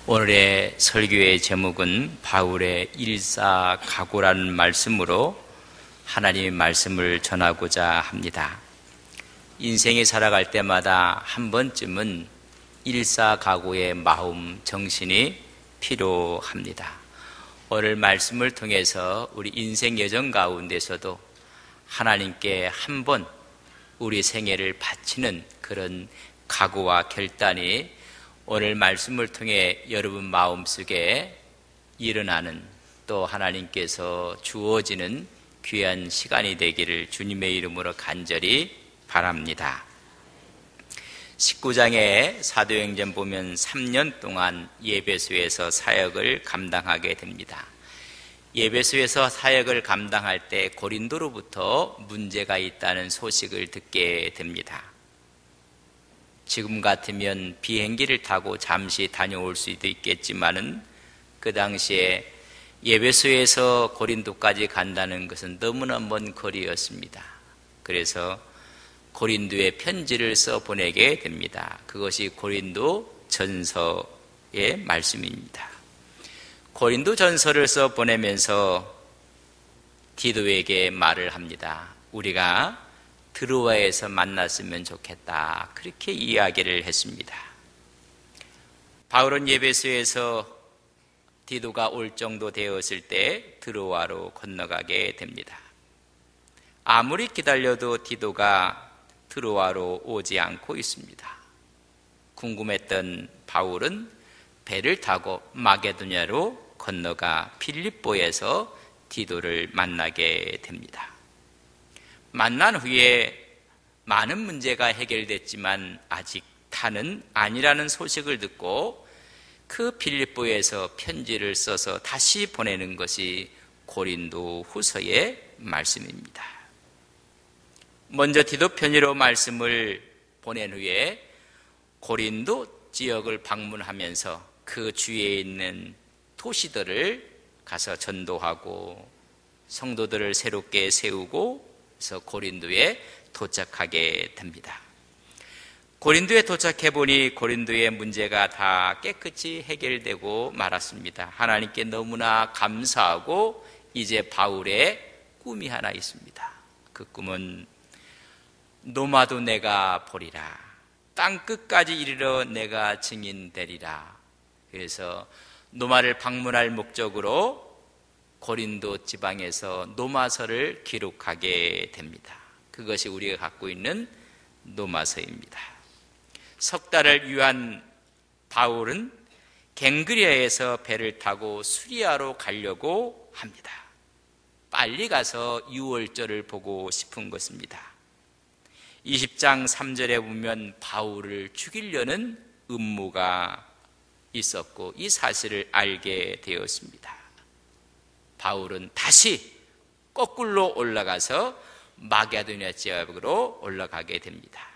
오늘의 설교의 제목은 바울의 일사각오라는 말씀으로 하나님의 말씀을 전하고자 합니다. 인생에 살아갈 때마다 한 번쯤은 일사각오의 마음, 정신이 필요합니다. 오늘 말씀을 통해서 우리 인생 여정 가운데서도 하나님께 한 번 우리 생애를 바치는 그런 각오와 결단이 오늘 말씀을 통해 여러분 마음속에 일어나는, 또 하나님께서 주어지는 귀한 시간이 되기를 주님의 이름으로 간절히 바랍니다. 19장의 사도행전 보면 3년 동안 예배소에서 사역을 감당하게 됩니다. 예배소에서 사역을 감당할 때 고린도로부터 문제가 있다는 소식을 듣게 됩니다. 지금 같으면 비행기를 타고 잠시 다녀올 수도 있겠지만은 그 당시에 예배소에서 고린도까지 간다는 것은 너무나 먼 거리였습니다. 그래서 고린도에 편지를 써 보내게 됩니다. 그것이 고린도 전서의 말씀입니다. 고린도 전서를 써 보내면서 디도에게 말을 합니다. 우리가 드로아에서 만났으면 좋겠다, 그렇게 이야기를 했습니다. 바울은 예배소에서 디도가 올 정도 되었을 때 드로아로 건너가게 됩니다. 아무리 기다려도 디도가 드로아로 오지 않고 있습니다. 궁금했던 바울은 배를 타고 마게도냐로 건너가 빌립보에서 디도를 만나게 됩니다. 만난 후에 많은 문제가 해결됐지만 아직 다는 아니라는 소식을 듣고 그 빌립보에서 편지를 써서 다시 보내는 것이 고린도 후서의 말씀입니다. 먼저 디도 편지로 말씀을 보낸 후에 고린도 지역을 방문하면서 그 주위에 있는 도시들을 가서 전도하고 성도들을 새롭게 세우고 그래서 고린도에 도착하게 됩니다. 고린도에 도착해 보니 고린도의 문제가 다 깨끗이 해결되고 말았습니다. 하나님께 너무나 감사하고 이제 바울의 꿈이 하나 있습니다. 그 꿈은 노마도 내가 보리라, 땅 끝까지 이르러 내가 증인되리라. 그래서 노마를 방문할 목적으로 고린도 지방에서 노마서를 기록하게 됩니다. 그것이 우리가 갖고 있는 노마서입니다. 석 달을 유한 바울은 갱그리아에서 배를 타고 수리아로 가려고 합니다. 빨리 가서 유월절을 보고 싶은 것입니다. 20장 3절에 보면 바울을 죽이려는 음모가 있었고 이 사실을 알게 되었습니다. 바울은 다시 거꾸로 올라가서 마게도냐 지역으로 올라가게 됩니다.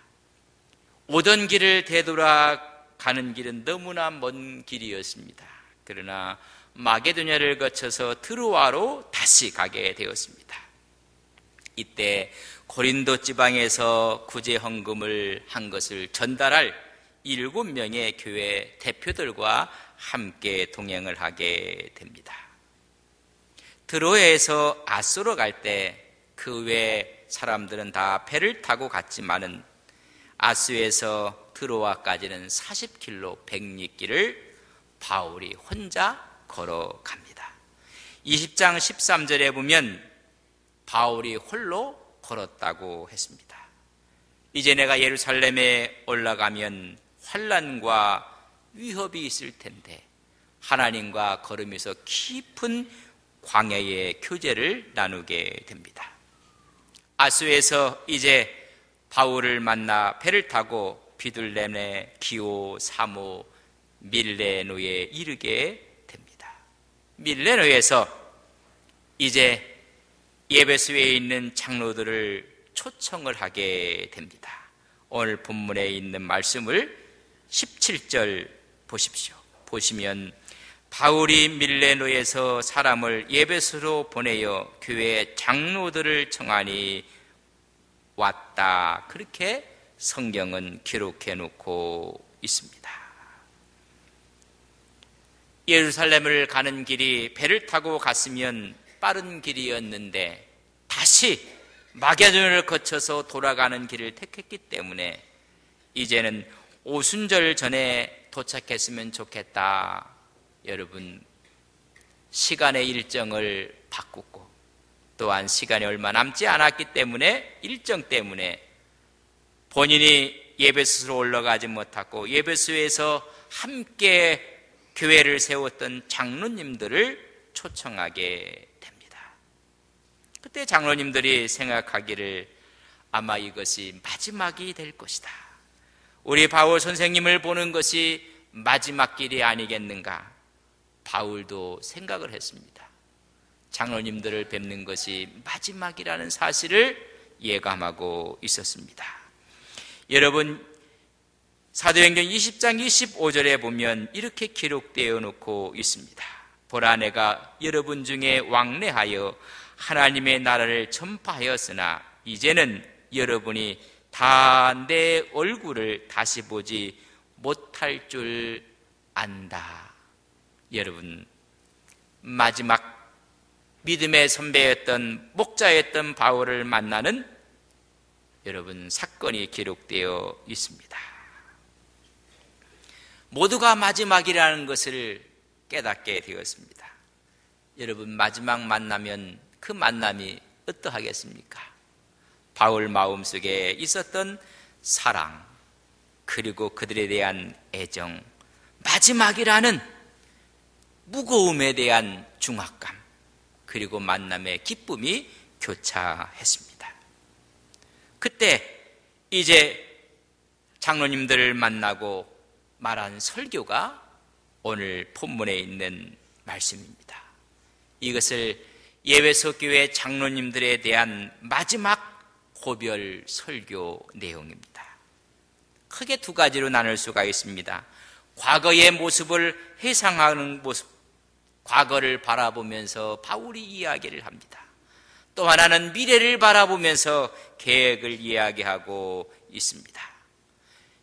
오던 길을 되돌아가는 길은 너무나 먼 길이었습니다. 그러나 마게도냐를 거쳐서 드로아로 다시 가게 되었습니다. 이때 고린도 지방에서 구제 헌금을 한 것을 전달할 7명의 교회 대표들과 함께 동행을 하게 됩니다. 드로아에서 아소로 갈 때 그 외 사람들은 다 배를 타고 갔지만은 아소에서 드로아까지는 40km 100리길을 바울이 혼자 걸어갑니다. 20장 13절에 보면 바울이 홀로 걸었다고 했습니다. 이제 내가 예루살렘에 올라가면 환난과 위협이 있을 텐데 하나님과 걸으면서 깊은 광야의 교제를 나누게 됩니다. 아수에서 이제 바울을 만나 배를 타고 비둘레네, 기오, 사모, 밀레노에 이르게 됩니다. 밀레노에서 이제 예배소에 있는 장로들을 초청을 하게 됩니다. 오늘 본문에 있는 말씀을 17절 보십시오. 보시면 바울이 밀레노에서 사람을 예배소로 보내어 교회 장로들을 청하니 왔다, 그렇게 성경은 기록해 놓고 있습니다. 예루살렘을 가는 길이 배를 타고 갔으면 빠른 길이었는데 다시 마게도냐를 거쳐서 돌아가는 길을 택했기 때문에 이제는 오순절 전에 도착했으면 좋겠다. 여러분, 시간의 일정을 바꾸고 또한 시간이 얼마 남지 않았기 때문에 일정 때문에 본인이 예배소로 올라가지 못하고 예배소에서 함께 교회를 세웠던 장로님들을 초청하게 됩니다. 그때 장로님들이 생각하기를 아마 이것이 마지막이 될 것이다. 우리 바울 선생님을 보는 것이 마지막 길이 아니겠는가? 바울도 생각을 했습니다. 장로님들을 뵙는 것이 마지막이라는 사실을 예감하고 있었습니다. 여러분, 사도행전 20장 25절에 보면 이렇게 기록되어 놓고 있습니다. 보라, 내가 여러분 중에 왕래하여 하나님의 나라를 전파하였으나 이제는 여러분이 다 내 얼굴을 다시 보지 못할 줄 안다. 여러분, 마지막 믿음의 선배였던 목자였던 바울을 만나는 여러분 사건이 기록되어 있습니다. 모두가 마지막이라는 것을 깨닫게 되었습니다. 여러분, 마지막 만나면 그 만남이 어떠하겠습니까? 바울 마음속에 있었던 사랑, 그리고 그들에 대한 애정, 마지막이라는 무거움에 대한 중압감, 그리고 만남의 기쁨이 교차했습니다. 그때 이제 장로님들을 만나고 말한 설교가 오늘 본문에 있는 말씀입니다. 이것을 예배소 교회 장로님들에 대한 마지막 고별 설교 내용입니다. 크게 두 가지로 나눌 수가 있습니다. 과거의 모습을 회상하는 모습, 과거를 바라보면서 바울이 이야기를 합니다. 또 하나는 미래를 바라보면서 계획을 이야기하고 있습니다.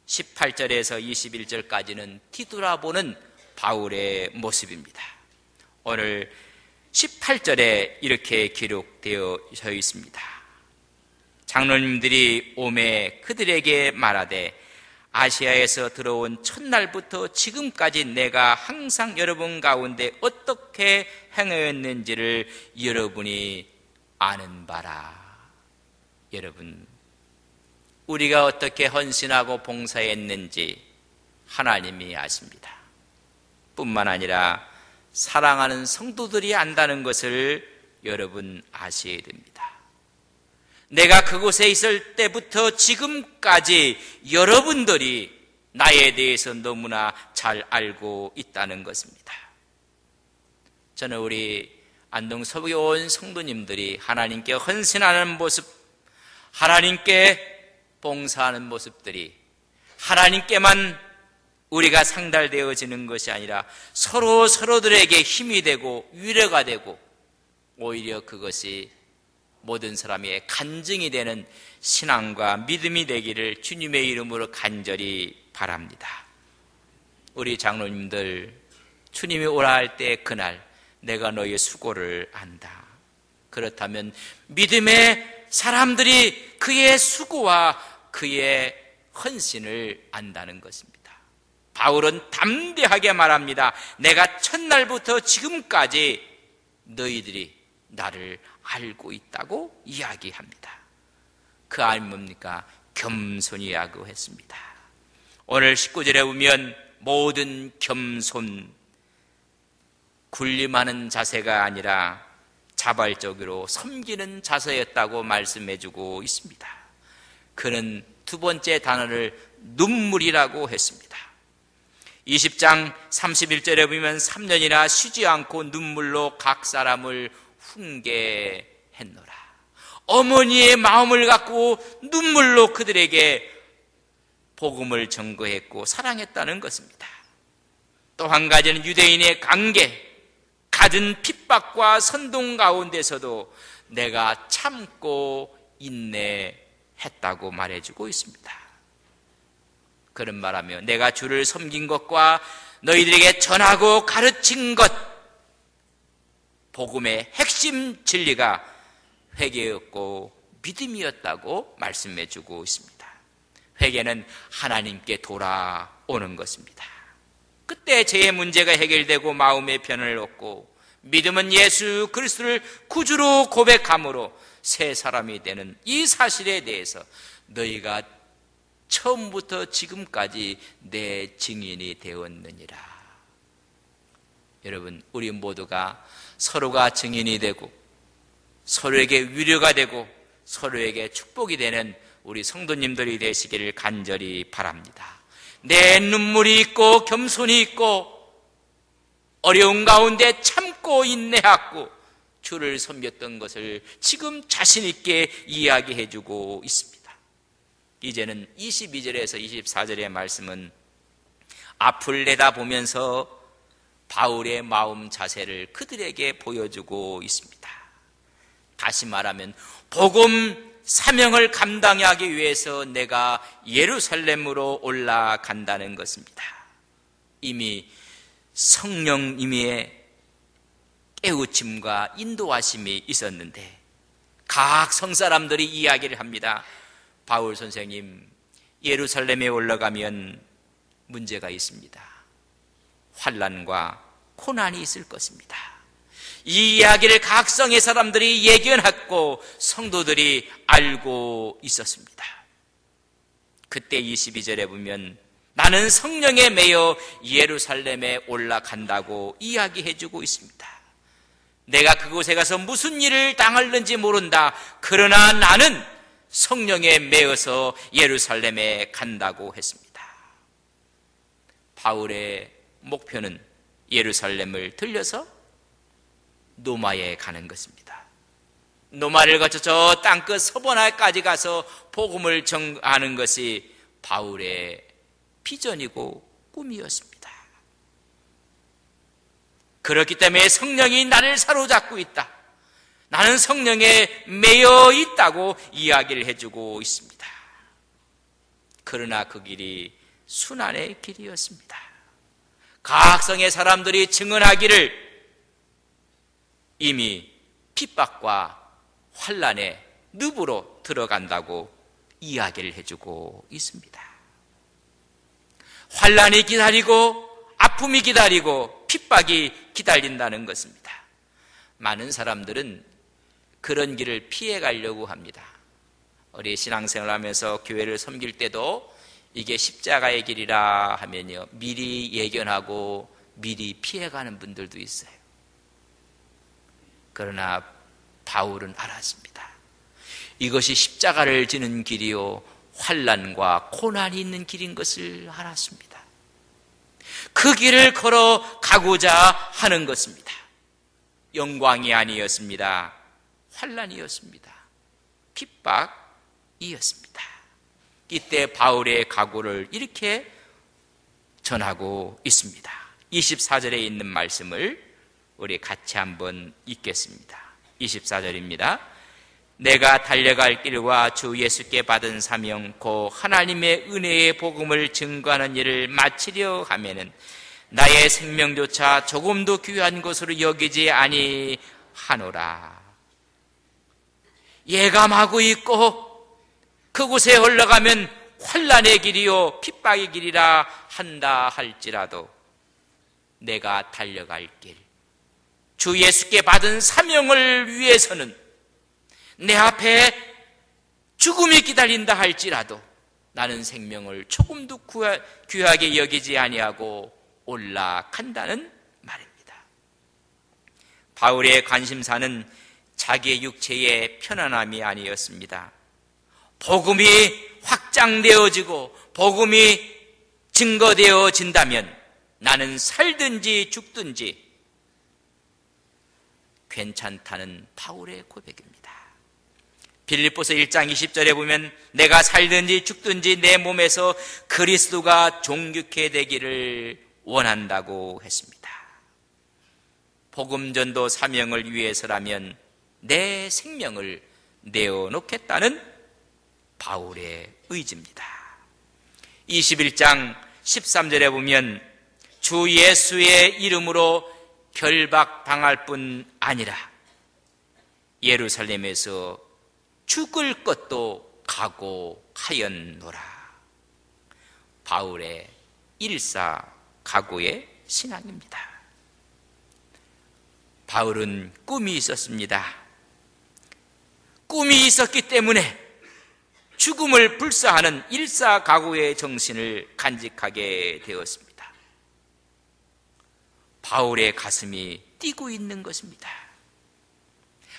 18절에서 21절까지는 뒤돌아보는 바울의 모습입니다. 오늘 18절에 이렇게 기록되어 있습니다. 장로님들이 오매 그들에게 말하되 아시아에서 들어온 첫날부터 지금까지 내가 항상 여러분 가운데 어떻게 행하였는지를 여러분이 아는 바라. 여러분, 우리가 어떻게 헌신하고 봉사했는지 하나님이 아십니다. 뿐만 아니라 사랑하는 성도들이 안다는 것을 여러분 아셔야 됩니다. 내가 그곳에 있을 때부터 지금까지 여러분들이 나에 대해서 너무나 잘 알고 있다는 것입니다. 저는 우리 안동 서부에 온 성도님들이 하나님께 헌신하는 모습, 하나님께 봉사하는 모습들이 하나님께만 우리가 상달되어지는 것이 아니라 서로들에게 힘이 되고 위로가 되고 오히려 그것이 모든 사람의 간증이 되는 신앙과 믿음이 되기를 주님의 이름으로 간절히 바랍니다. 우리 장로님들, 주님이 오라 할 때 그날 내가 너의 수고를 안다. 그렇다면 믿음의 사람들이 그의 수고와 그의 헌신을 안다는 것입니다. 바울은 담대하게 말합니다. 내가 첫날부터 지금까지 너희들이 나를 알고 있다고 이야기합니다. 그 안이 뭡니까? 겸손이라고 했습니다. 오늘 19절에 보면 모든 겸손, 군림하는 자세가 아니라 자발적으로 섬기는 자세였다고 말씀해주고 있습니다. 그는 두 번째 단어를 눈물이라고 했습니다. 20장 31절에 보면 3년이나 쉬지 않고 눈물로 각 사람을 훈계했노라. 어머니의 마음을 갖고 눈물로 그들에게 복음을 전거했고 사랑했다는 것입니다. 또 한 가지는 유대인의 관계, 갖은 핍박과 선동 가운데서도 내가 참고 인내했다고 말해주고 있습니다. 그런 말하며 내가 주를 섬긴 것과 너희들에게 전하고 가르친 것, 복음의 핵심 진리가 회개였고 믿음이었다고 말씀해 주고 있습니다. 회개는 하나님께 돌아오는 것입니다. 그때 죄의 문제가 해결되고 마음의 편을 얻고, 믿음은 예수 그리스도를 구주로 고백함으로 새 사람이 되는 이 사실에 대해서 너희가 처음부터 지금까지 내 증인이 되었느니라. 여러분, 우리 모두가 서로가 증인이 되고 서로에게 위로가 되고 서로에게 축복이 되는 우리 성도님들이 되시기를 간절히 바랍니다. 내 눈물이 있고 겸손이 있고 어려운 가운데 참고 인내하고 주를 섬겼던 것을 지금 자신 있게 이야기해 주고 있습니다. 이제는 22절에서 24절의 말씀은 앞을 내다보면서 바울의 마음 자세를 그들에게 보여주고 있습니다. 다시 말하면 복음 사명을 감당하기 위해서 내가 예루살렘으로 올라간다는 것입니다. 이미 성령님의 깨우침과 인도하심이 있었는데 각 성사람들이 이야기를 합니다. 바울 선생님, 예루살렘에 올라가면 문제가 있습니다. 환난과 고난이 있을 것입니다. 이 이야기를 각 성의 사람들이 예견했고 성도들이 알고 있었습니다. 그때 22절에 보면 나는 성령에 매여 예루살렘에 올라간다고 이야기해 주고 있습니다. 내가 그곳에 가서 무슨 일을 당할는지 모른다. 그러나 나는 성령에 매여서 예루살렘에 간다고 했습니다. 바울의 목표는 예루살렘을 들려서 노마에 가는 것입니다. 노마를 거쳐 저 땅끝 서보나까지 가서 복음을 전하는 것이 바울의 비전이고 꿈이었습니다. 그렇기 때문에 성령이 나를 사로잡고 있다. 나는 성령에 매여 있다고 이야기를 해주고 있습니다. 그러나 그 길이 순환의 길이었습니다. 각 성의 사람들이 증언하기를 이미 핍박과 환난의 늪으로 들어간다고 이야기를 해주고 있습니다. 환난이 기다리고 아픔이 기다리고 핍박이 기다린다는 것입니다. 많은 사람들은 그런 길을 피해 가려고 합니다. 우리 신앙생활을 하면서 교회를 섬길 때도 이게 십자가의 길이라 하면요, 미리 예견하고 미리 피해가는 분들도 있어요. 그러나 바울은 알았습니다. 이것이 십자가를 지는 길이요 환난과 고난이 있는 길인 것을 알았습니다. 그 길을 걸어가고자 하는 것입니다. 영광이 아니었습니다. 환난이었습니다. 핍박이었습니다. 이때 바울의 각오를 이렇게 전하고 있습니다. 24절에 있는 말씀을 우리 같이 한번 읽겠습니다. 24절입니다. 내가 달려갈 길과 주 예수께 받은 사명 곧 하나님의 은혜의 복음을 증거하는 일을 마치려 하면은 나의 생명조차 조금도 귀한 것으로 여기지 아니하노라. 예감하고 있고 그곳에 올라가면 환난의 길이요 핍박의 길이라 한다 할지라도 내가 달려갈 길, 주 예수께 받은 사명을 위해서는 내 앞에 죽음이 기다린다 할지라도 나는 생명을 조금도 귀하게 여기지 아니하고 올라간다는 말입니다. 바울의 관심사는 자기의 육체의 편안함이 아니었습니다. 복음이 확장되어지고 복음이 증거되어진다면 나는 살든지 죽든지 괜찮다는 바울의 고백입니다. 빌립보서 1장 20절에 보면 내가 살든지 죽든지 내 몸에서 그리스도가 존귀케 되기를 원한다고 했습니다. 복음 전도 사명을 위해서라면 내 생명을 내어놓겠다는 바울의 의지입니다. 21장 13절에 보면 주 예수의 이름으로 결박당할 뿐 아니라 예루살렘에서 죽을 것도 각오하였노라. 바울의 일사각오의 신앙입니다. 바울은 꿈이 있었습니다. 꿈이 있었기 때문에 죽음을 불사하는 일사각오의 정신을 간직하게 되었습니다. 바울의 가슴이 뛰고 있는 것입니다.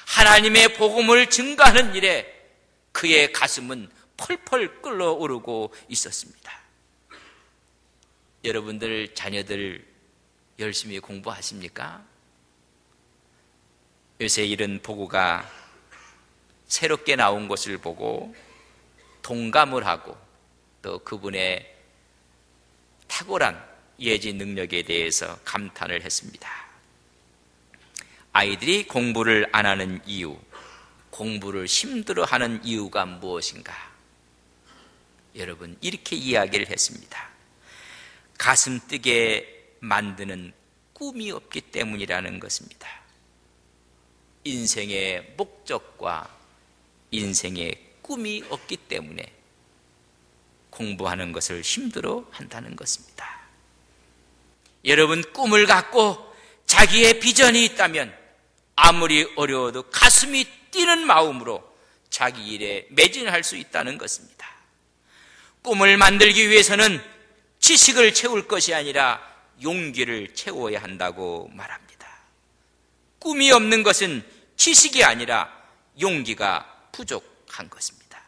하나님의 복음을 증거하는 일에 그의 가슴은 펄펄 끓어오르고 있었습니다. 여러분들 자녀들 열심히 공부하십니까? 요새 이런 보고가 새롭게 나온 것을 보고 동감을 하고 또 그분의 탁월한 예지 능력에 대해서 감탄을 했습니다. 아이들이 공부를 안 하는 이유, 공부를 힘들어하는 이유가 무엇인가? 여러분, 이렇게 이야기를 했습니다. 가슴 뛰게 만드는 꿈이 없기 때문이라는 것입니다. 인생의 목적과 인생의 꿈이 없기 때문에 공부하는 것을 힘들어 한다는 것입니다. 여러분, 꿈을 갖고 자기의 비전이 있다면 아무리 어려워도 가슴이 뛰는 마음으로 자기 일에 매진할 수 있다는 것입니다. 꿈을 만들기 위해서는 지식을 채울 것이 아니라 용기를 채워야 한다고 말합니다. 꿈이 없는 것은 지식이 아니라 용기가 부족한 것입니다.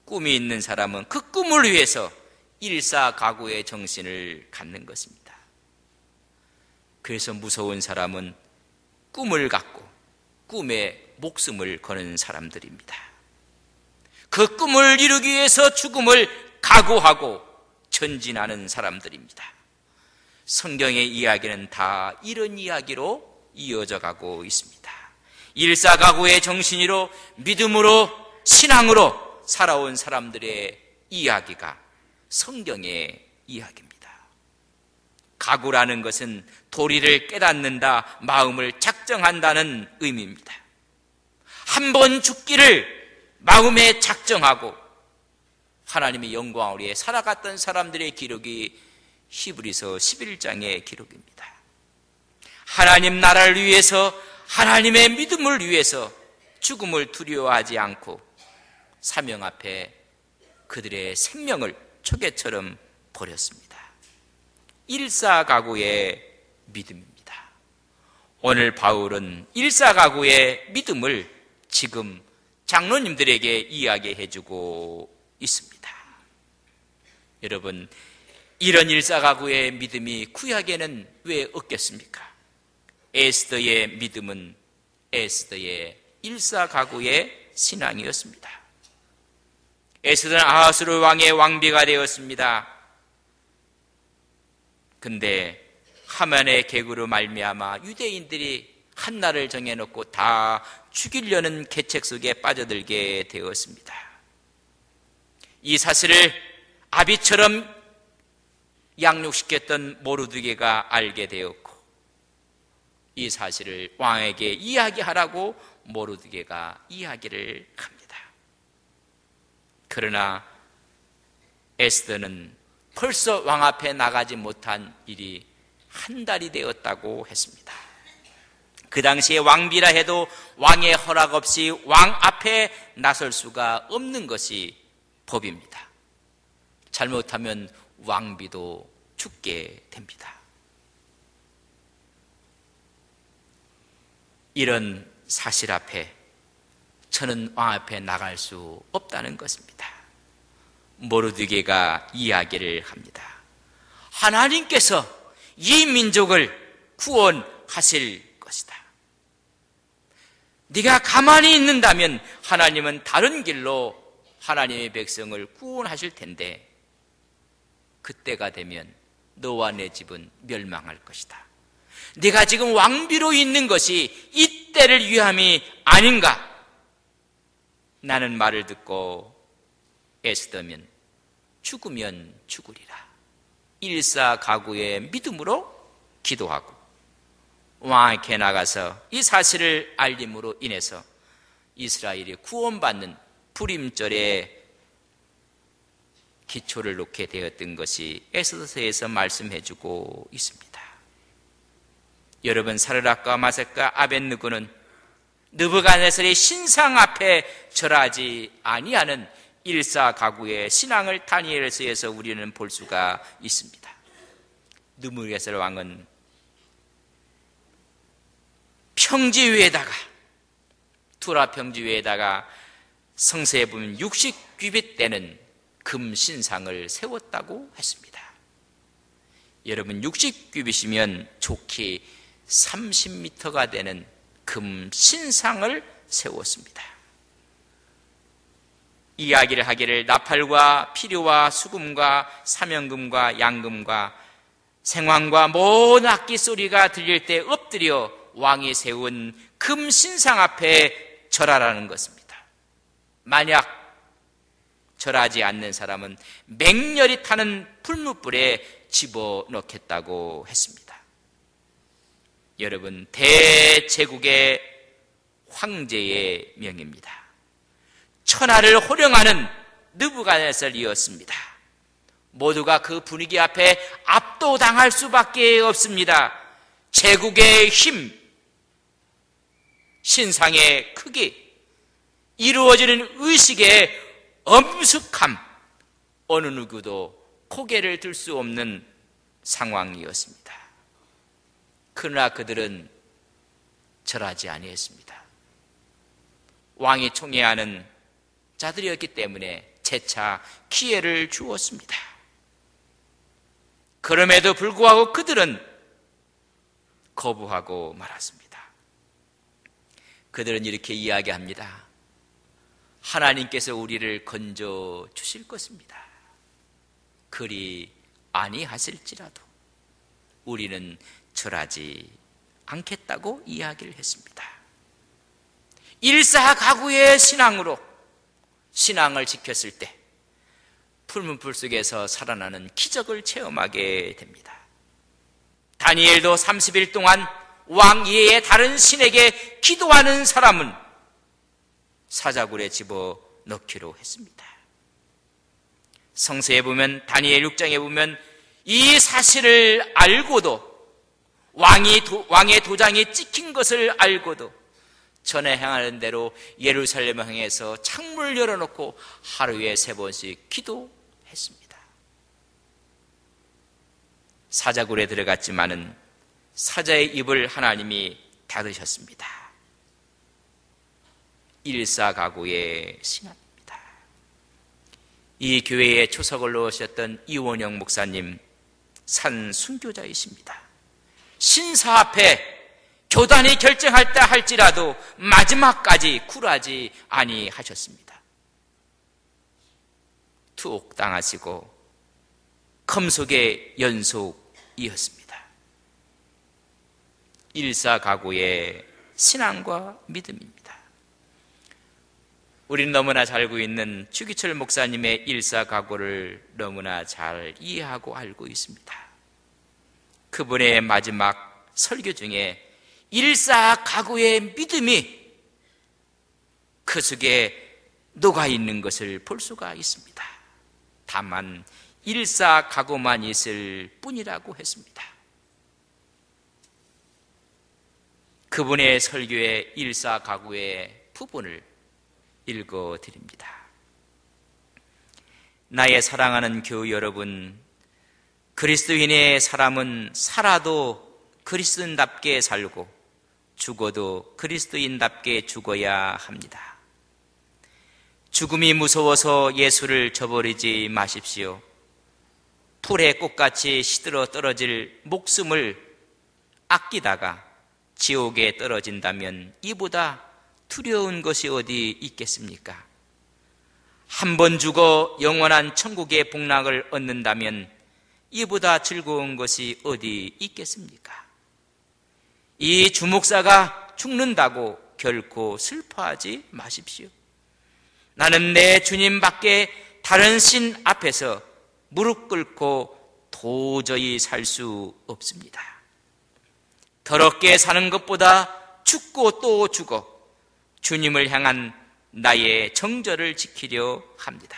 꿈이 있는 사람은 그 꿈을 위해서 일사각오의 정신을 갖는 것입니다. 그래서 무서운 사람은 꿈을 갖고 꿈에 목숨을 거는 사람들입니다. 그 꿈을 이루기 위해서 죽음을 각오하고 전진하는 사람들입니다. 성경의 이야기는 다 이런 이야기로 이어져 가고 있습니다. 일사각오의 정신으로 믿음으로 신앙으로 살아온 사람들의 이야기가 성경의 이야기입니다. 각오라는 것은 도리를 깨닫는다, 마음을 작정한다는 의미입니다. 한 번 죽기를 마음에 작정하고 하나님의 영광을 위해 살아갔던 사람들의 기록이 히브리서 11장의 기록입니다. 하나님 나라를 위해서, 하나님의 믿음을 위해서 죽음을 두려워하지 않고 사명 앞에 그들의 생명을 초계처럼 버렸습니다. 일사각오의 믿음입니다. 오늘 바울은 일사각오의 믿음을 지금 장로님들에게 이야기해주고 있습니다. 여러분, 이런 일사각오의 믿음이 구약에는 왜 없겠습니까? 에스더의 믿음은 에스더의 일사각오의 신앙이었습니다. 에스더는 아하수르 왕의 왕비가 되었습니다. 근데 하만의 계구로 말미암아 유대인들이 한 날을 정해놓고 다 죽이려는 계책 속에 빠져들게 되었습니다. 이 사실을 아비처럼 양육시켰던 모르드게가 알게 되었고 이 사실을 왕에게 이야기하라고 모르드게가 이야기를 합니다. 그러나 에스더는 벌써 왕 앞에 나가지 못한 일이 한 달이 되었다고 했습니다. 그 당시에 왕비라 해도 왕의 허락 없이 왕 앞에 나설 수가 없는 것이 법입니다. 잘못하면 왕비도 죽게 됩니다. 이런 사실 앞에 저는 왕 앞에 나갈 수 없다는 것입니다. 모르드게가 이야기를 합니다. 하나님께서 이 민족을 구원하실 것이다. 네가 가만히 있는다면 하나님은 다른 길로 하나님의 백성을 구원하실 텐데 그때가 되면 너와 내 집은 멸망할 것이다. 네가 지금 왕비로 있는 것이 이때를 위함이 아닌가? 나는 말을 듣고 에스더면 죽으면 죽으리라. 일사가구의 믿음으로 기도하고 왕에게 나가서 이 사실을 알림으로 인해서 이스라엘이 구원받는 불임절에 기초를 놓게 되었던 것이 에스더서에서 말씀해주고 있습니다. 여러분, 사르락과 마색과 아벳느고는 느부갓네살의 신상 앞에 절하지 아니하는 일사가구의 신앙을 다니엘서에서 우리는 볼 수가 있습니다. 느부갓네살 왕은 평지 위에다가, 투라 평지 위에다가 성서에 보면 60규빗 되는 금 신상을 세웠다고 했습니다. 여러분, 60규빗이면 좋게 30m가 되는 금 신상을 세웠습니다. 이야기를 하기를 나팔과 피류와 수금과 사명금과 양금과 생황과 모든 악기 소리가 들릴 때 엎드려 왕이 세운 금 신상 앞에 절하라는 것입니다. 만약 절하지 않는 사람은 맹렬히 타는 풀무불에 집어넣겠다고 했습니다. 여러분, 대제국의 황제의 명입니다. 천하를 호령하는 느부갓네살이었습니다. 모두가 그 분위기 앞에 압도당할 수밖에 없습니다. 제국의 힘, 신상의 크기, 이루어지는 의식의 엄숙함, 어느 누구도 고개를 들 수 없는 상황이었습니다. 그러나 그들은 절하지 아니했습니다. 왕이 총애하는 자들이었기 때문에 재차 기회를 주었습니다. 그럼에도 불구하고 그들은 거부하고 말았습니다. 그들은 이렇게 이야기합니다. 하나님께서 우리를 건져 주실 것입니다. 그리 아니하실지라도 우리는 절하지 않겠다고 이야기를 했습니다. 일사가구의 신앙으로 신앙을 지켰을 때 풀문불 속에서 살아나는 기적을 체험하게 됩니다. 다니엘도 30일 동안 왕 이외의 다른 신에게 기도하는 사람은 사자굴에 집어넣기로 했습니다. 성서에 보면, 다니엘 6장에 보면 이 사실을 알고도, 왕의 도장이 찍힌 것을 알고도 전에 행하는 대로 예루살렘을 향해서 창문을 열어놓고 하루에 3번씩 기도했습니다. 사자굴에 들어갔지만은 사자의 입을 하나님이 닫으셨습니다. 일사가구의 신앙입니다. 이 교회에 초석을 놓으셨던 이원영 목사님, 산 순교자이십니다. 신사 앞에 교단이 결정할다 할지라도 마지막까지 굴하지 아니하셨습니다. 투옥당하시고 검속의 연속이었습니다. 일사가구의 신앙과 믿음입니다. 우리는 너무나 잘 알고 있는 주기철 목사님의 일사가구를 너무나 잘 이해하고 알고 있습니다. 그분의 마지막 설교 중에 일사가구의 믿음이 그 속에 녹아있는 것을 볼 수가 있습니다. 다만 일사가구만 있을 뿐이라고 했습니다. 그분의 설교의 일사가구의 부분을 읽어드립니다. 나의 사랑하는 교우 여러분, 그리스도인의 사람은 살아도 그리스도인답게 살고 죽어도 그리스도인답게 죽어야 합니다. 죽음이 무서워서 예수를 저버리지 마십시오. 풀의 꽃같이 시들어 떨어질 목숨을 아끼다가 지옥에 떨어진다면 이보다 두려운 것이 어디 있겠습니까? 한 번 죽어 영원한 천국의 복락을 얻는다면 이보다 즐거운 것이 어디 있겠습니까? 이 주목사가 죽는다고 결코 슬퍼하지 마십시오. 나는 내 주님 밖에 다른 신 앞에서 무릎 꿇고 도저히 살 수 없습니다. 더럽게 사는 것보다 죽고 또 죽어 주님을 향한 나의 정절을 지키려 합니다.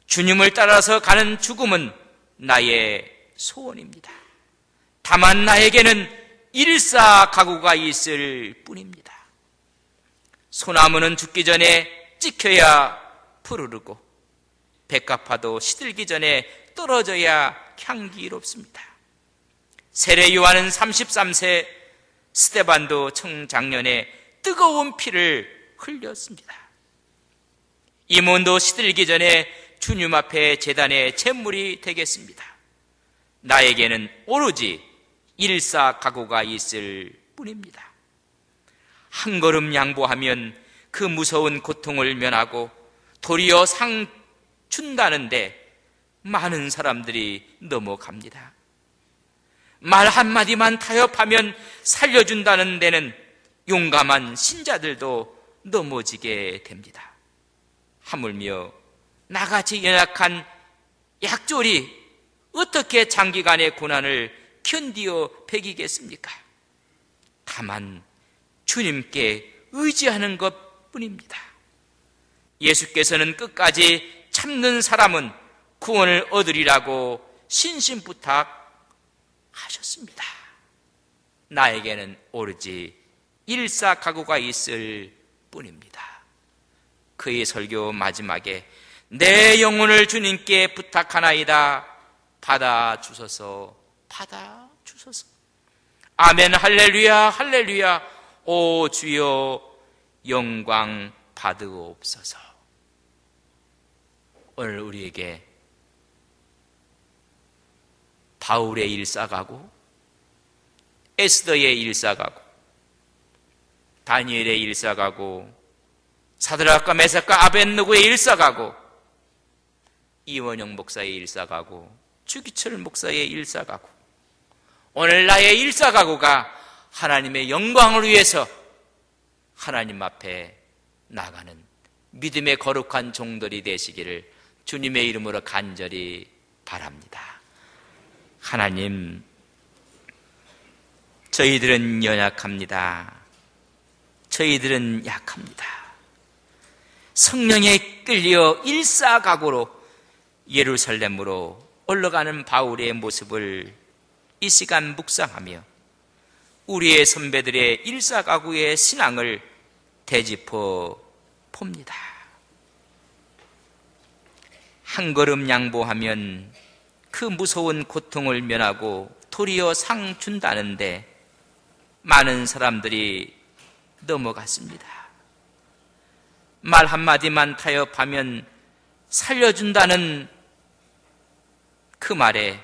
주님을 따라서 가는 죽음은 나의 소원입니다. 다만 나에게는 일사가구가 있을 뿐입니다. 소나무는 죽기 전에 찍혀야 푸르르고 백합화도 시들기 전에 떨어져야 향기롭습니다. 세례 요한은 33세, 스데반도 청장년에 뜨거운 피를 흘렸습니다. 이문도 시들기 전에 주님 앞에 제단의 제물이 되겠습니다. 나에게는 오로지 일사가구가 있을 뿐입니다. 한 걸음 양보하면 그 무서운 고통을 면하고 도리어 상 준다는데 많은 사람들이 넘어갑니다. 말 한마디만 타협하면 살려준다는 데는 용감한 신자들도 넘어지게 됩니다. 하물며 나같이 연약한 약졸이 어떻게 장기간의 고난을 견디어 배기겠습니까? 다만 주님께 의지하는 것뿐입니다. 예수께서는 끝까지 참는 사람은 구원을 얻으리라고 신신부탁하셨습니다. 나에게는 오로지 일사가구가 있을 뿐입니다. 그의 설교 마지막에 내 영혼을 주님께 부탁하나이다. 받아주소서, 받아주소서. 아멘, 할렐루야, 할렐루야. 오 주여 영광 받으옵소서. 오늘 우리에게 바울의 일사가구, 에스더의 일사가구, 다니엘의 일사가구, 사드락과 메삭과 아벳느고의 일사가구, 이원영 목사의 일사가구, 주기철 목사의 일사가구, 오늘 나의 일사가구가 하나님의 영광을 위해서 하나님 앞에 나가는 믿음의 거룩한 종들이 되시기를 주님의 이름으로 간절히 바랍니다. 하나님, 저희들은 연약합니다. 저희들은 약합니다. 성령에 끌려 일사각오로 예루살렘으로 올라가는 바울의 모습을 이 시간 묵상하며 우리의 선배들의 일사각오의 신앙을 되짚어 봅니다. 한 걸음 양보하면 그 무서운 고통을 면하고 도리어 상 준다는데 많은 사람들이 넘어갔습니다. 말 한마디만 타협하면 살려준다는 그 말에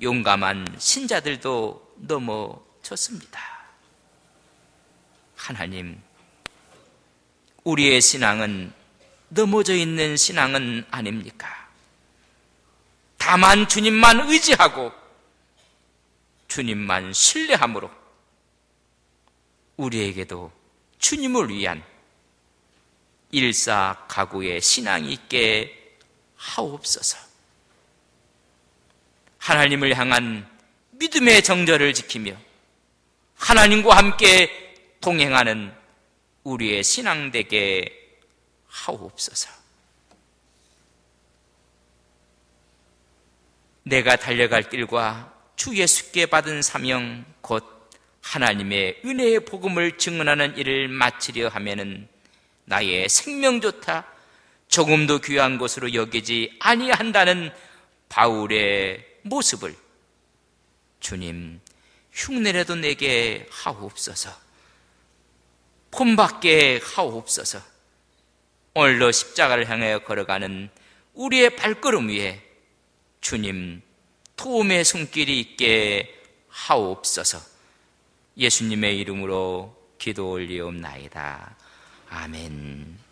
용감한 신자들도 넘어졌습니다. 하나님, 우리의 신앙은 넘어져 있는 신앙은 아닙니까? 다만 주님만 의지하고 주님만 신뢰함으로 우리에게도 주님을 위한 일사각오의 신앙이 있게 하옵소서. 하나님을 향한 믿음의 정절을 지키며 하나님과 함께 동행하는 우리의 신앙 되게 하옵소서. 내가 달려갈 길과 주 예수께 받은 사명 곧 하나님의 은혜의 복음을 증언하는 일을 마치려 하면은 나의 생명조차 조금도 귀한 것으로 여기지 아니한다는 바울의 모습을 주님 흉내라도 내게 하옵소서. 본받게 하옵소서. 오늘도 십자가를 향해 걸어가는 우리의 발걸음 위에 주님 도움의 손길이 있게 하옵소서. 예수님의 이름으로 기도 올리옵나이다. 아멘.